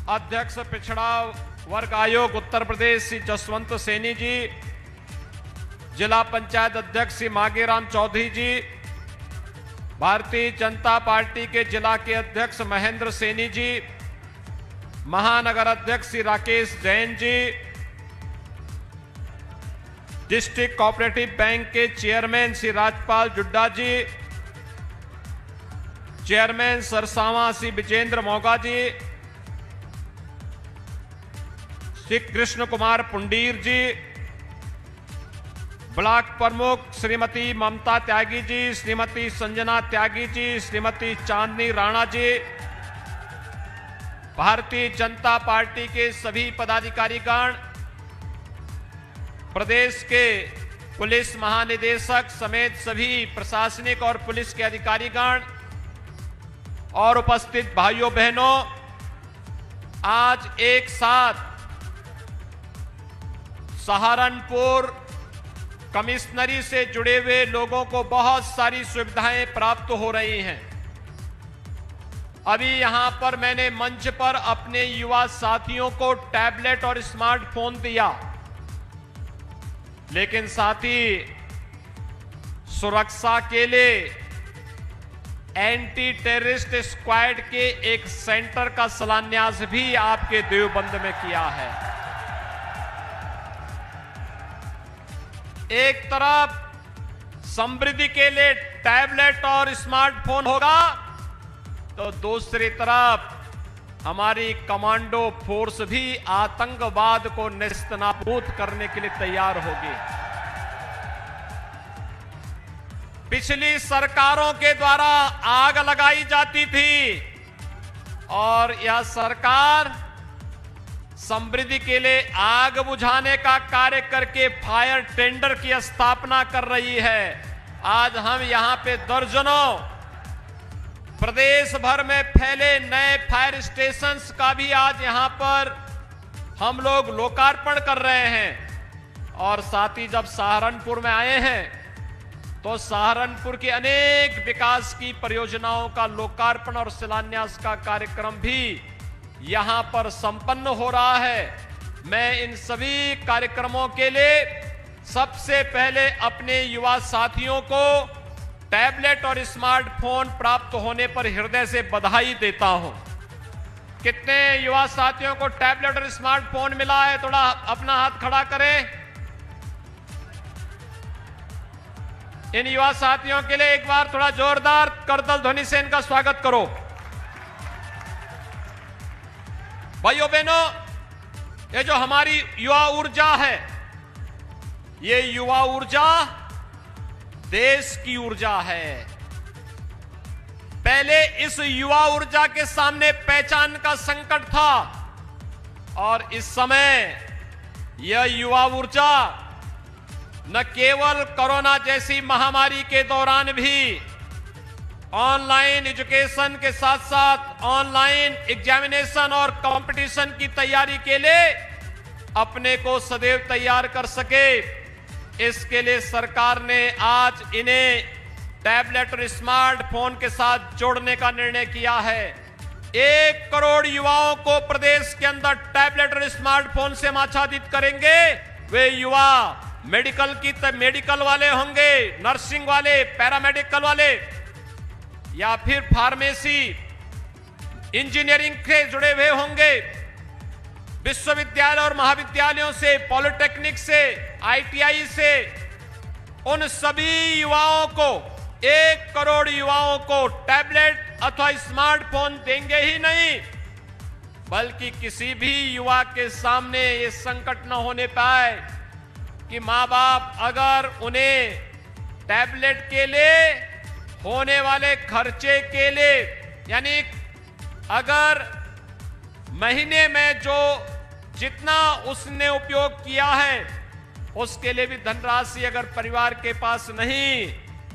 अध्यक्ष पिछड़ा वर्ग आयोग उत्तर प्रदेश श्री जसवंत सैनी जी, जिला पंचायत अध्यक्ष श्री मांगेराम चौधरी जी, भारतीय जनता पार्टी के जिला के अध्यक्ष महेंद्र सैनी जी, महानगर अध्यक्ष Shri Rakesh Jain ji, district cooperative bank के चेयरमैन श्री राजपाल जुड्डा जी, चेयरमैन सरसावा श्री विजेंद्र मोगा जी, श्री कृष्ण कुमार पुंडीर जी, ब्लॉक प्रमुख श्रीमती ममता त्यागी जी, श्रीमती संजना त्यागी जी, श्रीमती चांदनी राणा जी, भारतीय जनता पार्टी के सभी पदाधिकारीगण, प्रदेश के पुलिस महानिदेशक समेत सभी प्रशासनिक और पुलिस के अधिकारीगण और उपस्थित भाइयों बहनों, आज एक साथ सहारनपुर कमिश्नरी से जुड़े हुए लोगों को बहुत सारी सुविधाएं प्राप्त हो रही हैं। अभी यहां पर मैंने मंच पर अपने युवा साथियों को टैबलेट और स्मार्टफोन दिया, लेकिन साथ ही सुरक्षा के लिए एंटी टेररिस्ट स्क्वाड के एक सेंटर का शिलान्यास भी आपके देवबंद में किया है। एक तरफ समृद्धि के लिए टैबलेट और स्मार्टफोन होगा, तो दूसरी तरफ हमारी कमांडो फोर्स भी आतंकवाद को नेस्तनाबूद करने के लिए तैयार होगी। पिछली सरकारों के द्वारा आग लगाई जाती थी और यह सरकार समृद्धि के लिए आग बुझाने का कार्य करके फायर टेंडर की स्थापना कर रही है। आज हम यहां पे दर्जनों प्रदेश भर में फैले नए फायर स्टेशंस का भी आज यहां पर हम लोग लोकार्पण कर रहे हैं। और साथ ही जब सहारनपुर में आए हैं तो सहारनपुर की अनेक विकास की परियोजनाओं का लोकार्पण और शिलान्यास का कार्यक्रम भी यहां पर संपन्न हो रहा है। मैं इन सभी कार्यक्रमों के लिए सबसे पहले अपने युवा साथियों को टैबलेट और स्मार्टफोन प्राप्त होने पर हृदय से बधाई देता हूं। कितने युवा साथियों को टैबलेट और स्मार्टफोन मिला है? थोड़ा अपना हाथ खड़ा करें। इन युवा साथियों के लिए एक बार थोड़ा जोरदार करतल ध्वनि से इनका स्वागत करो। भाइयों बहनों, ये जो हमारी युवा ऊर्जा है, ये युवा ऊर्जा देश की ऊर्जा है। पहले इस युवा ऊर्जा के सामने पहचान का संकट था और इस समय यह युवा ऊर्जा न केवल कोरोना जैसी महामारी के दौरान भी ऑनलाइन एजुकेशन के साथ साथ ऑनलाइन एग्जामिनेशन और कंपटीशन की तैयारी के लिए अपने को सदैव तैयार कर सके, इसके लिए सरकार ने आज इन्हें टैबलेट और स्मार्टफोन के साथ जोड़ने का निर्णय किया है। 1 करोड़ युवाओं को प्रदेश के अंदर टैबलेट और स्मार्टफोन से हम आच्छादित करेंगे। वे युवा मेडिकल वाले होंगे, नर्सिंग वाले, पैरामेडिकल वाले या फिर फार्मेसी इंजीनियरिंग से जुड़े हुए होंगे, विश्वविद्यालय और महाविद्यालयों से, पॉलिटेक्निक से, आईटीआई से, उन सभी युवाओं को 1 करोड़ युवाओं को टैबलेट अथवा स्मार्टफोन देंगे ही नहीं, बल्कि किसी भी युवा के सामने ये संकट न होने पाए कि मां बाप अगर उन्हें टैबलेट के लिए होने वाले खर्चे के लिए, यानी अगर महीने में जो जितना उसने उपयोग किया है उसके लिए भी धनराशि अगर परिवार के पास नहीं,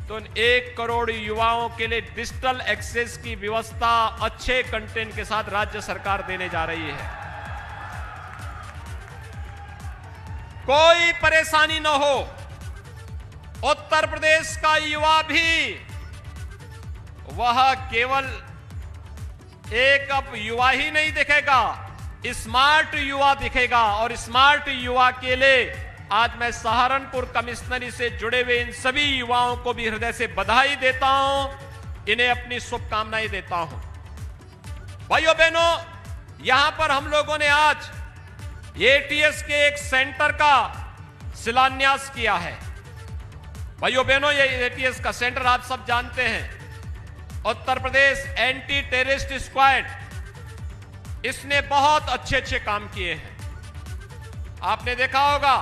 तो 1 करोड़ युवाओं के लिए डिजिटल एक्सेस की व्यवस्था अच्छे कंटेंट के साथ राज्य सरकार देने जा रही है। कोई परेशानी न हो, उत्तर प्रदेश का युवा भी वह केवल एक अब युवा ही नहीं दिखेगा, स्मार्ट युवा दिखेगा। और स्मार्ट युवा के लिए आज मैं सहारनपुर कमिश्नरी से जुड़े हुए इन सभी युवाओं को भी हृदय से बधाई देता हूं, इन्हें अपनी शुभकामनाएं देता हूं। भाइयों बहनों, यहां पर हम लोगों ने आज एटीएस के एक सेंटर का शिलान्यास किया है। भाइयों बहनों, ये एटीएस का सेंटर आप सब जानते हैं, Uttar Pradesh anti terrorist squad, इसने बहुत अच्छे काम किए हैं। आपने देखा होगा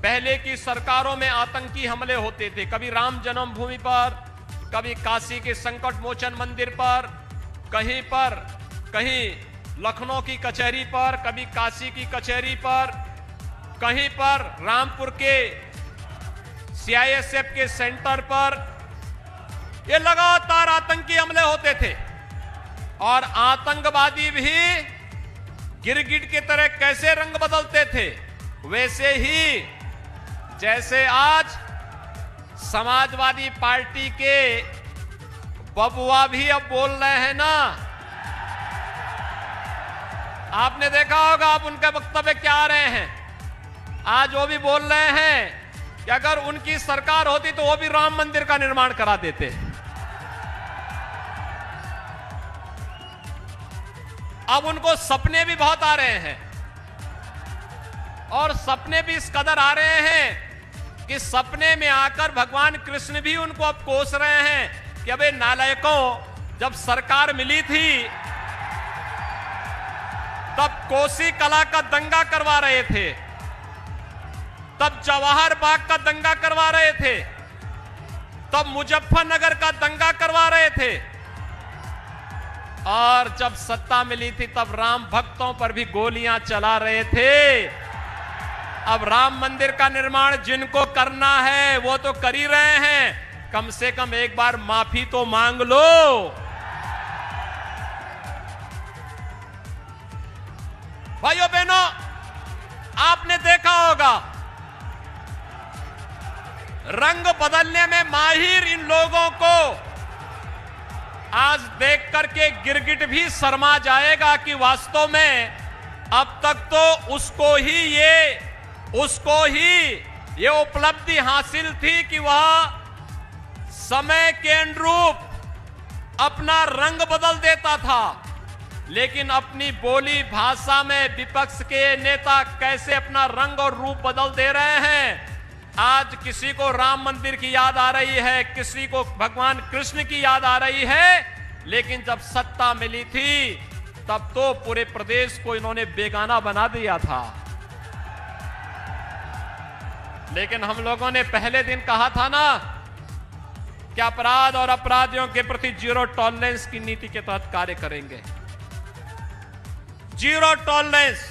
पहले की सरकारों में आतंकी हमले होते थे, कभी राम जन्मभूमि पर, कभी काशी के संकट मोचन मंदिर पर, कहीं लखनऊ की कचहरी पर, कभी काशी की कचहरी पर, कहीं पर रामपुर के सीआईएसएफ के सेंटर पर। ये लगातार आतंकी हमले होते थे और आतंकवादी भी गिरगिट की तरह कैसे रंग बदलते थे, वैसे ही जैसे आज समाजवादी पार्टी के बबुआ भी अब बोल रहे हैं ना। आपने देखा होगा अब उनके वक्तव्य क्या आ रहे हैं। आज वो भी बोल रहे हैं कि अगर उनकी सरकार होती तो वो भी राम मंदिर का निर्माण करा देते। अब उनको सपने भी बहुत आ रहे हैं और सपने भी इस कदर आ रहे हैं कि सपने में आकर भगवान कृष्ण भी उनको अब कोस रहे हैं कि अबे नालायकों, जब सरकार मिली थी तब कोसी कला का दंगा करवा रहे थे, तब जवाहर बाग का दंगा करवा रहे थे, तब मुजफ्फरनगर का दंगा करवा रहे थे, और जब सत्ता मिली थी तब राम भक्तों पर भी गोलियां चला रहे थे। अब राम मंदिर का निर्माण जिनको करना है वो तो कर ही रहे हैं, कम से कम एक बार माफी तो मांग लो। भाइयों बहनों, आपने देखा होगा रंग बदलने में माहिर इन लोगों को आज देख करके गिरगिट भी शर्मा जाएगा कि वास्तव में अब तक तो उसको ही ये उपलब्धि हासिल थी कि वह समय के अनुरूप अपना रंग बदल देता था, लेकिन अपनी बोली भाषा में विपक्ष के नेता कैसे अपना रंग और रूप बदल दे रहे हैं। आज किसी को राम मंदिर की याद आ रही है, किसी को भगवान कृष्ण की याद आ रही है, लेकिन जब सत्ता मिली थी तब तो पूरे प्रदेश को इन्होंने बेगाना बना दिया था। लेकिन हम लोगों ने पहले दिन कहा था ना कि अपराध और अपराधियों के प्रति जीरो टॉलरेंस की नीति के तहत कार्य करेंगे। जीरो टॉलरेंस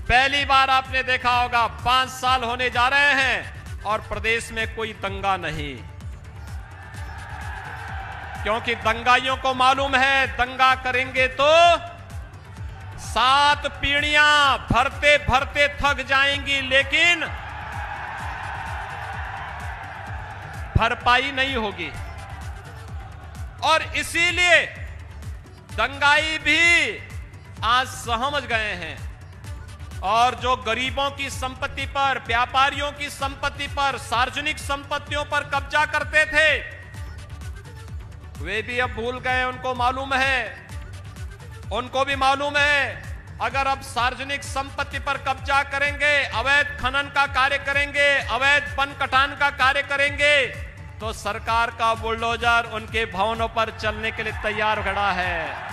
पहली बार आपने देखा होगा 5 साल होने जा रहे हैं और प्रदेश में कोई दंगा नहीं, क्योंकि दंगाइयों को मालूम है दंगा करेंगे तो 7 पीढ़ियां भरते भरते थक जाएंगी, लेकिन भरपाई नहीं होगी। और इसीलिए दंगाई भी आज समझ गए हैं, और जो गरीबों की संपत्ति पर, व्यापारियों की संपत्ति पर, सार्वजनिक संपत्तियों पर कब्जा करते थे, वे भी अब भूल गए। उनको मालूम है, उनको भी मालूम है अगर अब सार्वजनिक संपत्ति पर कब्जा करेंगे, अवैध खनन का कार्य करेंगे, अवैध वन कटान का कार्य करेंगे, तो सरकार का बुलडोजर उनके भवनों पर चलने के लिए तैयार खड़ा है।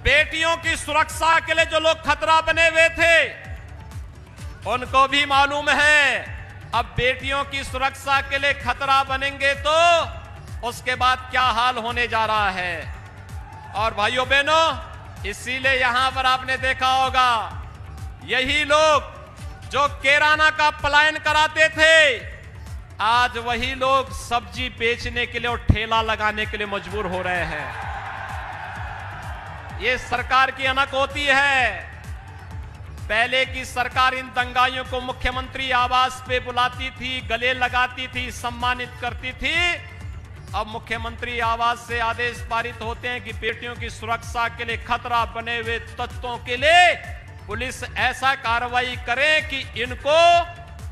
बेटियों की सुरक्षा के लिए जो लोग खतरा बने हुए थे, उनको भी मालूम है अब बेटियों की सुरक्षा के लिए खतरा बनेंगे तो उसके बाद क्या हाल होने जा रहा है। और भाइयों बहनों, इसीलिए यहां पर आपने देखा होगा यही लोग जो कैराना का पलायन कराते थे, आज वही लोग सब्जी बेचने के लिए और ठेला लगाने के लिए मजबूर हो रहे हैं। ये सरकार की अनक होती है। पहले की सरकार इन दंगाइयों को मुख्यमंत्री आवास पे बुलाती थी, गले लगाती थी, सम्मानित करती थी, अब मुख्यमंत्री आवास से आदेश पारित होते हैं कि बेटियों की सुरक्षा के लिए खतरा बने हुए तत्वों के लिए पुलिस ऐसा कार्रवाई करे कि इनको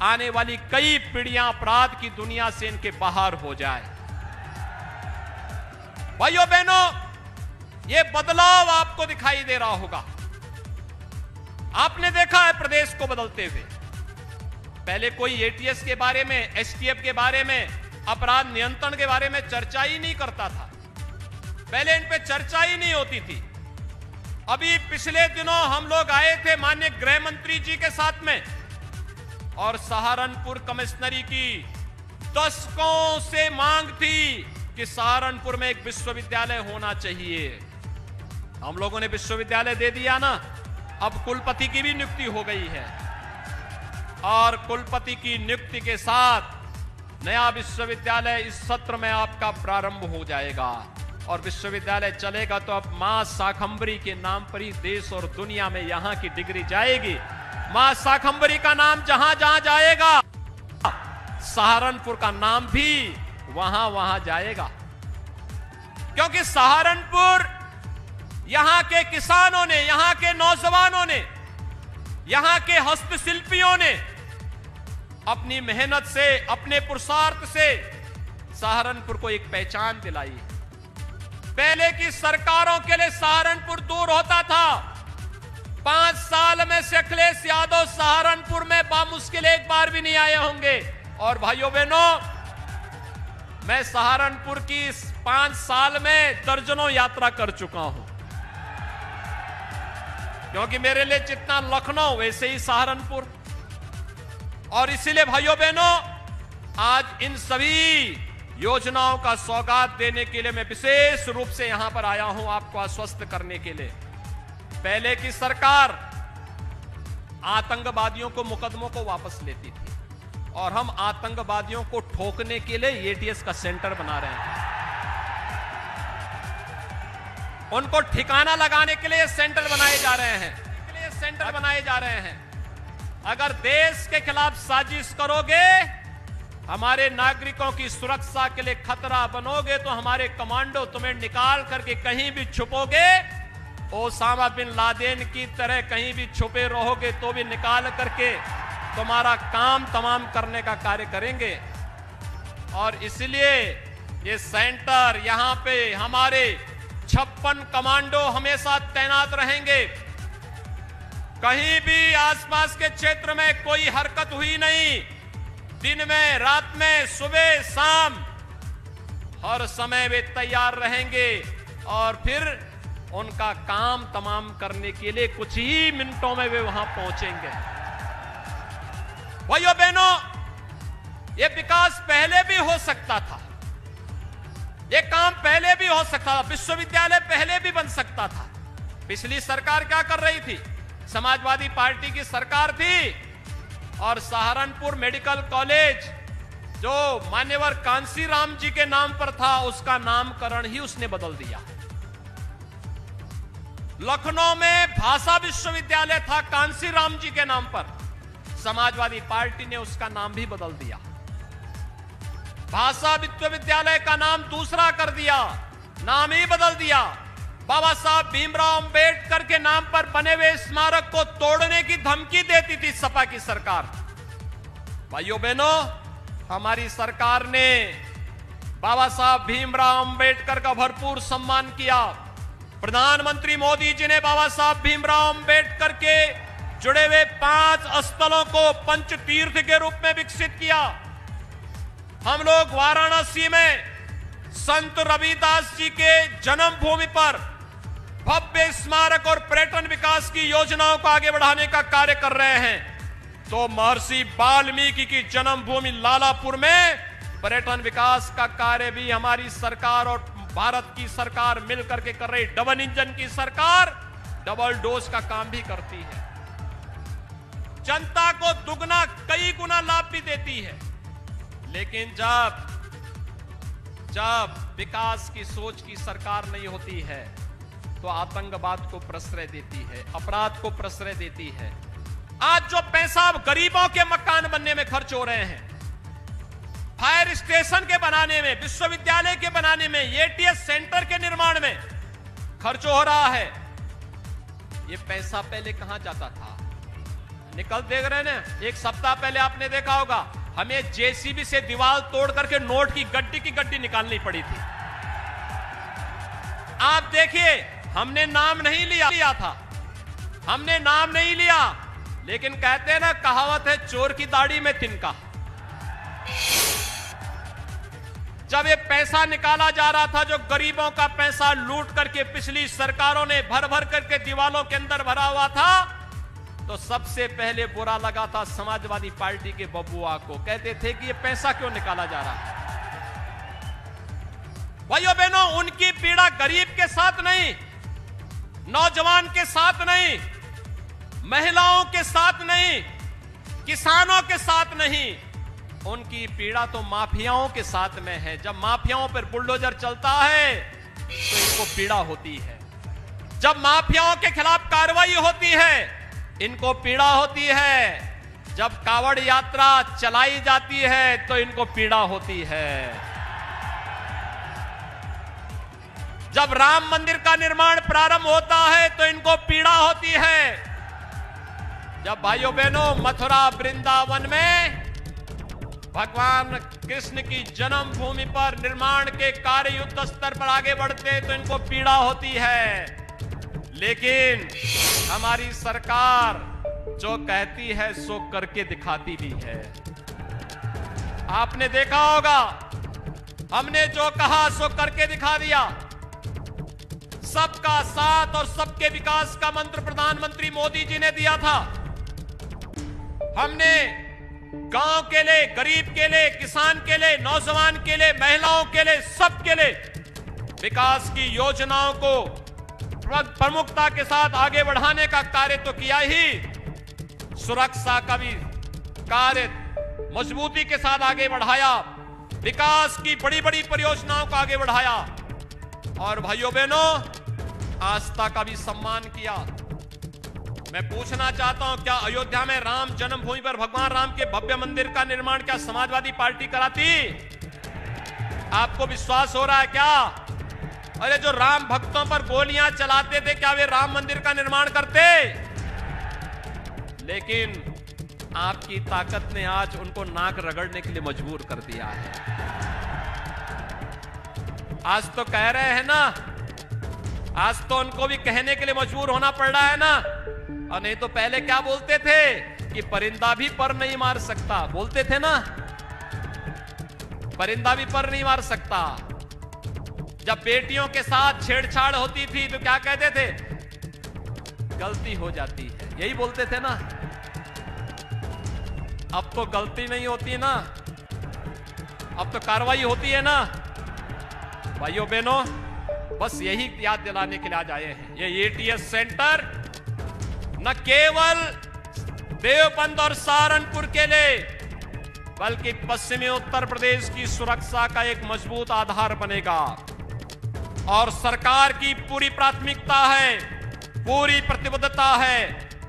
आने वाली कई पीढ़ियां अपराध की दुनिया से इनके बाहर हो जाए। भाइयों बहनों, ये बदलाव आपको दिखाई दे रहा होगा। आपने देखा है प्रदेश को बदलते हुए। पहले कोई एटीएस के बारे में, एसटीएफ के बारे में, अपराध नियंत्रण के बारे में चर्चा ही नहीं करता था। पहले इन पे चर्चा ही नहीं होती थी। अभी पिछले दिनों हम लोग आए थे माननीय गृह मंत्री जी के साथ में, और सहारनपुर कमिश्नरी की दशकों से मांग थी कि सहारनपुर में एक विश्वविद्यालय होना चाहिए। हम लोगों ने विश्वविद्यालय दे दिया ना, अब कुलपति की भी नियुक्ति हो गई है, और कुलपति की नियुक्ति के साथ नया विश्वविद्यालय इस सत्र में आपका प्रारंभ हो जाएगा। और विश्वविद्यालय चलेगा तो अब मां शाकंभरी के नाम पर ही देश और दुनिया में यहां की डिग्री जाएगी। मां शाकंभरी का नाम जहां जहां जाएगा, सहारनपुर का नाम भी वहां वहां जाएगा। क्योंकि सहारनपुर यहां के किसानों ने, यहां के नौजवानों ने, यहां के हस्तशिल्पियों ने अपनी मेहनत से, अपने पुरुषार्थ से सहारनपुर को एक पहचान दिलाई। पहले की सरकारों के लिए सहारनपुर दूर होता था। 5 साल में से अखिलेश यादव सहारनपुर में बामुश्किल एक बार भी नहीं आए होंगे। और भाइयों बहनों, मैं सहारनपुर की 5 साल में दर्जनों यात्रा कर चुका हूं, क्योंकि मेरे लिए जितना लखनऊ वैसे ही सहारनपुर। और इसीलिए भाइयों बहनों, आज इन सभी योजनाओं का सौगात देने के लिए मैं विशेष रूप से यहां पर आया हूं, आपको आश्वस्त करने के लिए। पहले की सरकार आतंकवादियों को, मुकदमों को वापस लेती थी, और हम आतंकवादियों को ठोकने के लिए एटीएस का सेंटर बना रहे हैं। उनको ठिकाना लगाने के लिए सेंटर बनाए जा रहे हैं। अगर देश के खिलाफ साजिश करोगे, हमारे नागरिकों की सुरक्षा के लिए खतरा बनोगे, तो हमारे कमांडो तुम्हें निकाल करके कहीं भी छुपोगे, ओसामा बिन लादेन की तरह कहीं भी छुपे रहोगे तो भी निकाल करके तुम्हारा काम तमाम करने का कार्य करेंगे। और इसलिए ये सेंटर, यहां पे हमारे 56 कमांडो हमेशा तैनात रहेंगे। कहीं भी आसपास के क्षेत्र में कोई हरकत हुई नहीं, दिन में, रात में, सुबह शाम, हर समय वे तैयार रहेंगे, और फिर उनका काम तमाम करने के लिए कुछ ही मिनटों में वे वहां पहुंचेंगे। भाइयों बहनों, ये विकास पहले भी हो सकता था, ये काम पहले भी हो सकता था, विश्वविद्यालय पहले भी बन सकता था। पिछली सरकार क्या कर रही थी? समाजवादी पार्टी की सरकार थी, और सहारनपुर मेडिकल कॉलेज जो मान्यवर कांसीराम जी के नाम पर था, उसका नामकरण ही उसने बदल दिया। लखनऊ में भाषा विश्वविद्यालय था कांसीराम जी के नाम पर, समाजवादी पार्टी ने उसका नाम भी बदल दिया। भाषा विश्वविद्यालय का नाम दूसरा कर दिया, नाम ही बदल दिया। बाबा साहब भीमराव अंबेडकर के नाम पर बने हुए स्मारक को तोड़ने की धमकी देती थी सपा की सरकार। भाइयों बहनों, हमारी सरकार ने बाबा साहब भीमराव अंबेडकर का भरपूर सम्मान किया। प्रधानमंत्री मोदी जी ने बाबा साहब भीमराव अंबेडकर के जुड़े हुए 5 स्थलों को पंचतीर्थ के रूप में विकसित किया। हम लोग वाराणसी में संत रविदास जी के जन्मभूमि पर भव्य स्मारक और पर्यटन विकास की योजनाओं को आगे बढ़ाने का कार्य कर रहे हैं। तो महर्षि वाल्मीकि की जन्मभूमि लालापुर में पर्यटन विकास का कार्य भी हमारी सरकार और भारत की सरकार मिलकर के कर रही। डबल इंजन की सरकार डबल डोज का काम भी करती है, जनता को दुगना कई गुना लाभ भी देती है। लेकिन जब विकास की सोच की सरकार नहीं होती है, तो आतंकवाद को प्रश्रय देती है, अपराध को प्रश्रय देती है। आज जो पैसा गरीबों के मकान बनने में खर्च हो रहे हैं, फायर स्टेशन के बनाने में, विश्वविद्यालय के बनाने में, एटीएस सेंटर के निर्माण में खर्च हो रहा है। ये पैसा पहले कहां जाता था? निकल देख रहे हैं, एक सप्ताह पहले आपने देखा होगा, हमें जेसीबी से दीवार तोड़ करके नोट की गड्डी निकालनी पड़ी थी। आप देखिए, हमने नाम नहीं लिया था, हमने नाम नहीं लिया, लेकिन कहते हैं ना, कहावत है, चोर की दाढ़ी में तिनका। जब ये पैसा निकाला जा रहा था, जो गरीबों का पैसा लूट करके पिछली सरकारों ने भर भर करके दीवालों के अंदर भरा हुआ था, तो सबसे पहले बुरा लगा था समाजवादी पार्टी के बबुआ को। कहते थे कि ये पैसा क्यों निकाला जा रहा है। भाइयों बहनों, उनकी पीड़ा गरीब के साथ नहीं, नौजवान के साथ नहीं, महिलाओं के साथ नहीं, किसानों के साथ नहीं, उनकी पीड़ा तो माफियाओं के साथ में है। जब माफियाओं पर बुलडोजर चलता है तो इनको पीड़ा होती है, जब माफियाओं के खिलाफ कार्रवाई होती है इनको पीड़ा होती है, जब कावड़ यात्रा चलाई जाती है तो इनको पीड़ा होती है, जब राम मंदिर का निर्माण प्रारंभ होता है तो इनको पीड़ा होती है, जब भाइयों बहनों मथुरा वृंदावन में भगवान कृष्ण की जन्मभूमि पर निर्माण के कार्य युद्ध स्तर पर आगे बढ़ते हैं तो इनको पीड़ा होती है। लेकिन हमारी सरकार जो कहती है सो करके दिखाती भी है। आपने देखा होगा, हमने जो कहा सो करके दिखा दिया। सबका साथ और सबके विकास का मंत्र प्रधानमंत्री मोदी जी ने दिया था। हमने गांव के लिए, गरीब के लिए, किसान के लिए, नौजवान के लिए, महिलाओं के लिए, सबके लिए विकास की योजनाओं को प्रमुखता के साथ आगे बढ़ाने का कार्य तो किया ही, सुरक्षा का भी कार्य मजबूती के साथ आगे बढ़ाया, विकास की बड़ी बड़ी परियोजनाओं को आगे बढ़ाया और भाइयों बहनों आस्था का भी सम्मान किया। मैं पूछना चाहता हूं, क्या अयोध्या में राम जन्मभूमि पर भगवान राम के भव्य मंदिर का निर्माण क्या समाजवादी पार्टी कराती? आपको विश्वास हो रहा है क्या? अरे जो राम भक्तों पर गोलियां चलाते थे, क्या वे राम मंदिर का निर्माण करते? लेकिन आपकी ताकत ने आज उनको नाक रगड़ने के लिए मजबूर कर दिया है। आज तो कह रहे हैं ना, आज तो उनको भी कहने के लिए मजबूर होना पड़ रहा है ना। और नहीं तो पहले क्या बोलते थे कि परिंदा भी पर नहीं मार सकता, बोलते थे ना, परिंदा भी पर नहीं मार सकता। जब बेटियों के साथ छेड़छाड़ होती थी तो क्या कहते थे? गलती हो जाती है, यही बोलते थे ना। अब तो गलती नहीं होती ना, अब तो कार्रवाई होती है ना। भाइयों बहनों, बस यही याद दिलाने के लिए आज आए हैं। ये एटीएस सेंटर न केवल देवबंद और सहारनपुर के लिए, बल्कि पश्चिमी उत्तर प्रदेश की सुरक्षा का एक मजबूत आधार बनेगा। और सरकार की पूरी प्राथमिकता है, पूरी प्रतिबद्धता है,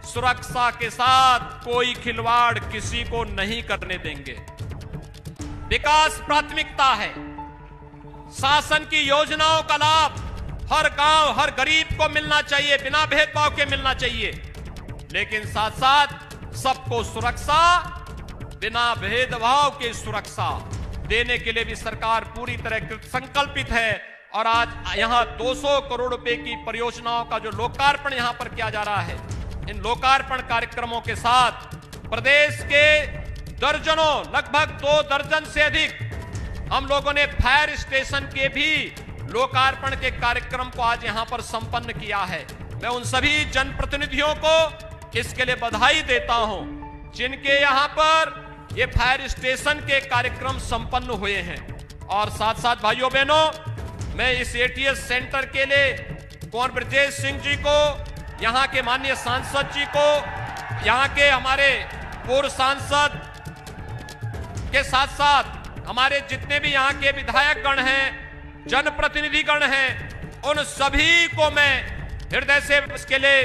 सुरक्षा के साथ कोई खिलवाड़ किसी को नहीं करने देंगे। विकास प्राथमिकता है, शासन की योजनाओं का लाभ हर गांव, हर गरीब को मिलना चाहिए, बिना भेदभाव के मिलना चाहिए। लेकिन साथ साथ सबको सुरक्षा, बिना भेदभाव के सुरक्षा देने के लिए भी सरकार पूरी तरह संकल्पित है। और आज यहां 200 करोड़ रुपए की परियोजनाओं का जो लोकार्पण यहां पर किया जा रहा है, इन लोकार्पण कार्यक्रमों के साथ प्रदेश के दर्जनों, लगभग 2 दर्जन से अधिक हम लोगों ने फायर स्टेशन के भी लोकार्पण के कार्यक्रम को आज यहां पर संपन्न किया है। मैं उन सभी जनप्रतिनिधियों को इसके लिए बधाई देता हूं जिनके यहां पर ये फायर स्टेशन के कार्यक्रम संपन्न हुए हैं। और साथ साथ भाइयों बहनों, मैं इस एटीएस सेंटर के लिए कुंवर ब्रजेश सिंह जी को, यहां के माननीय सांसद जी को, यहां के हमारे पूर्व सांसद के साथ साथ हमारे जितने भी यहां के विधायक गण हैं, जनप्रतिनिधि गण हैं, उन सभी को मैं हृदय से इसके लिए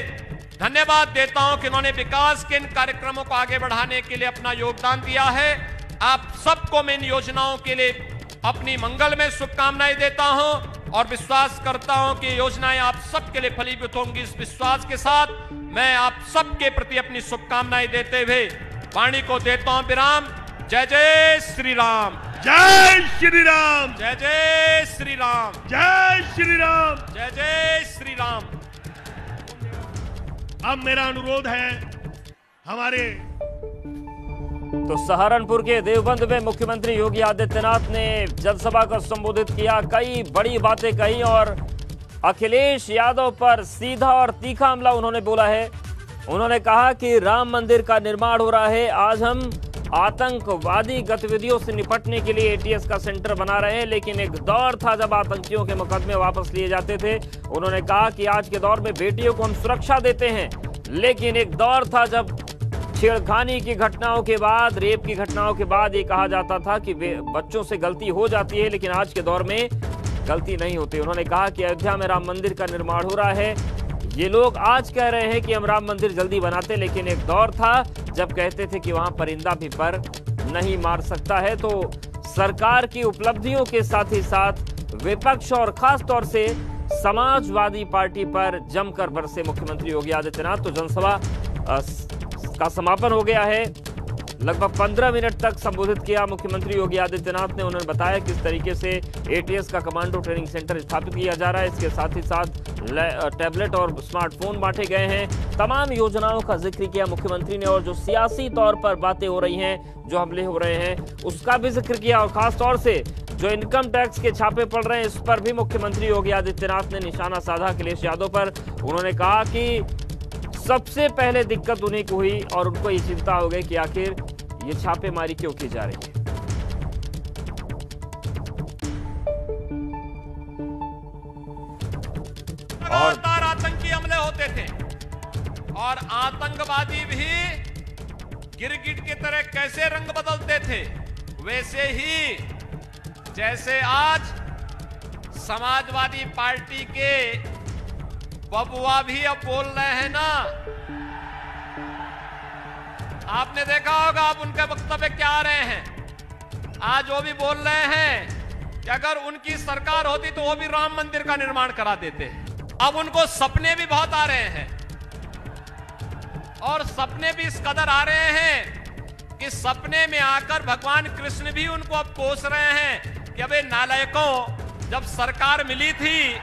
धन्यवाद देता हूं कि उन्होंने विकास के इन कार्यक्रमों को आगे बढ़ाने के लिए अपना योगदान दिया है। आप सबको मैं इन योजनाओं के लिए अपनी मंगल में शुभकामनाएं देता हूं और विश्वास करता हूं कि योजनाएं आप सबके लिए फलीभूत होंगी। इस विश्वास के साथ मैं आप सबके प्रति अपनी शुभकामनाएं देते हुए वाणी को देता हूं विराम। जय जय श्री राम। जय श्री राम। जय जय श्री राम। जय श्री राम। जय जय श्री राम। अब मेरा अनुरोध है हमारे तो सहारनपुर के देवबंद में मुख्यमंत्री योगी आदित्यनाथ ने जनसभा को संबोधित किया, कई बड़ी बातें कही और अखिलेश यादव पर सीधा और तीखा हमला उन्होंने बोला है। उन्होंने कहा कि राम मंदिर का निर्माण हो रहा है, आज हम आतंकवादी गतिविधियों से निपटने के लिए एटीएस का सेंटर बना रहे हैं, लेकिन एक दौर था जब आतंकियों के मुकदमे वापस लिए जाते थे। उन्होंने कहा कि आज के दौर में बेटियों को हम सुरक्षा देते हैं, लेकिन एक दौर था जब छेड़खानी की घटनाओं के बाद, रेप की घटनाओं के बाद ये कहा जाता था कि बच्चों से गलती हो जाती है, लेकिन आज के दौर में गलती नहीं होती। उन्होंने कहा कि अयोध्या में राम मंदिर का निर्माण हो रहा है, ये लोग आज कह रहे हैं कि हम राम मंदिर जल्दी बनाते, लेकिन एक दौर था जब कहते थे कि वहां परिंदा भी पर नहीं मार सकता है। तो सरकार की उपलब्धियों के साथ ही साथ विपक्ष और खास तौर से समाजवादी पार्टी पर जमकर बरसे मुख्यमंत्री योगी आदित्यनाथ। तो जनसभा का समापन हो गया है, लगभग 15 मिनट तक संबोधित किया मुख्यमंत्री योगी आदित्यनाथ ने। उन्होंने बताया किस तरीके से एटीएस का कमांडो ट्रेनिंग सेंटर स्थापित किया जा रहा है, इसके साथ ही साथ टैबलेट और स्मार्टफोन बांटे गए हैं। तमाम योजनाओं का जिक्र किया मुख्यमंत्री ने और जो सियासी तौर पर बातें हो रही हैं, जो हमले हो रहे हैं, उसका भी जिक्र किया और खास तौर से जो इनकम टैक्स के छापे पड़ रहे हैं, इस पर भी मुख्यमंत्री योगी आदित्यनाथ ने निशाना साधा अखिलेश यादव पर। उन्होंने कहा कि सबसे पहले दिक्कत उन्हीं को हुई और उनको ये चिंता हो गई कि आखिर ये छापेमारी क्यों की जा रही है। लगातार आतंकी हमले होते थे और आतंकवादी भी गिरगिट की तरह कैसे रंग बदलते थे, वैसे ही जैसे आज समाजवादी पार्टी के बबुआ भी अब बोल रहे हैं ना, आपने देखा होगा अब उनके वक्तव्य क्या आ रहे हैं। आज वो भी बोल रहे हैं कि अगर उनकी सरकार होती तो वो भी राम मंदिर का निर्माण करा देते। अब उनको सपने भी बहुत आ रहे हैं और सपने भी इस कदर आ रहे हैं कि सपने में आकर भगवान कृष्ण भी उनको अब कोस रहे हैं कि अबे नालायकों, जब सरकार मिली थी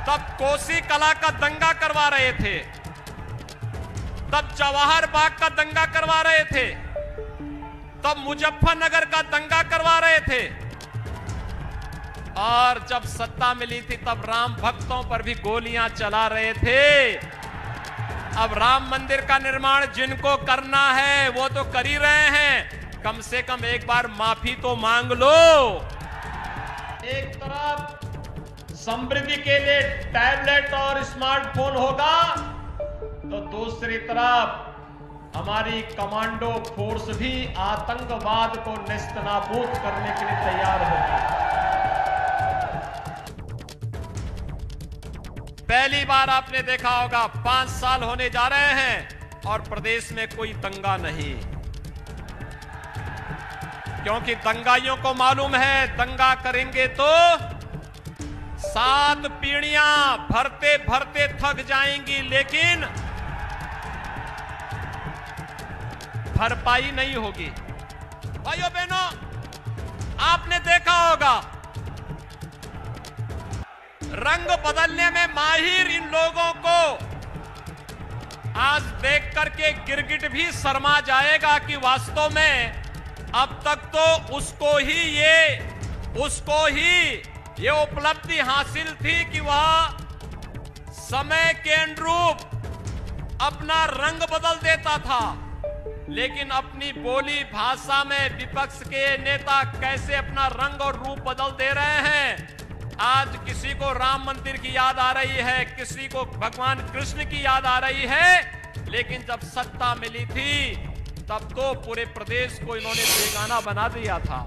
तब कोसी कला का दंगा करवा रहे थे, तब जवाहर बाग का दंगा करवा रहे थे, तब मुजफ्फरनगर का दंगा करवा रहे थे, और जब सत्ता मिली थी तब राम भक्तों पर भी गोलियां चला रहे थे। अब राम मंदिर का निर्माण जिनको करना है वो तो कर ही रहे हैं, कम से कम एक बार माफी तो मांग लो। एक तरफ समृद्धि के लिए टैबलेट और स्मार्टफोन होगा, तो दूसरी तरफ हमारी कमांडो फोर्स भी आतंकवाद को नेस्तनाबूद करने के लिए तैयार होगी। पहली बार आपने देखा होगा 5 साल होने जा रहे हैं और प्रदेश में कोई दंगा नहीं, क्योंकि दंगाइयों को मालूम है दंगा करेंगे तो 7 पीढ़ियां भरते भरते थक जाएंगी, लेकिन भरपाई नहीं होगी। भाइयों बहनों, आपने देखा होगा रंग बदलने में माहिर इन लोगों को आज देख करके गिरगिट भी शर्मा जाएगा कि वास्तव में अब तक तो उसको ही ये उपलब्धि हासिल थी कि वह समय के अनुरूप अपना रंग बदल देता था, लेकिन अपनी बोली भाषा में विपक्ष के नेता कैसे अपना रंग और रूप बदल दे रहे हैं। आज किसी को राम मंदिर की याद आ रही है, किसी को भगवान कृष्ण की याद आ रही है, लेकिन जब सत्ता मिली थी तब तो पूरे प्रदेश को इन्होंने बेगाना बना दिया था।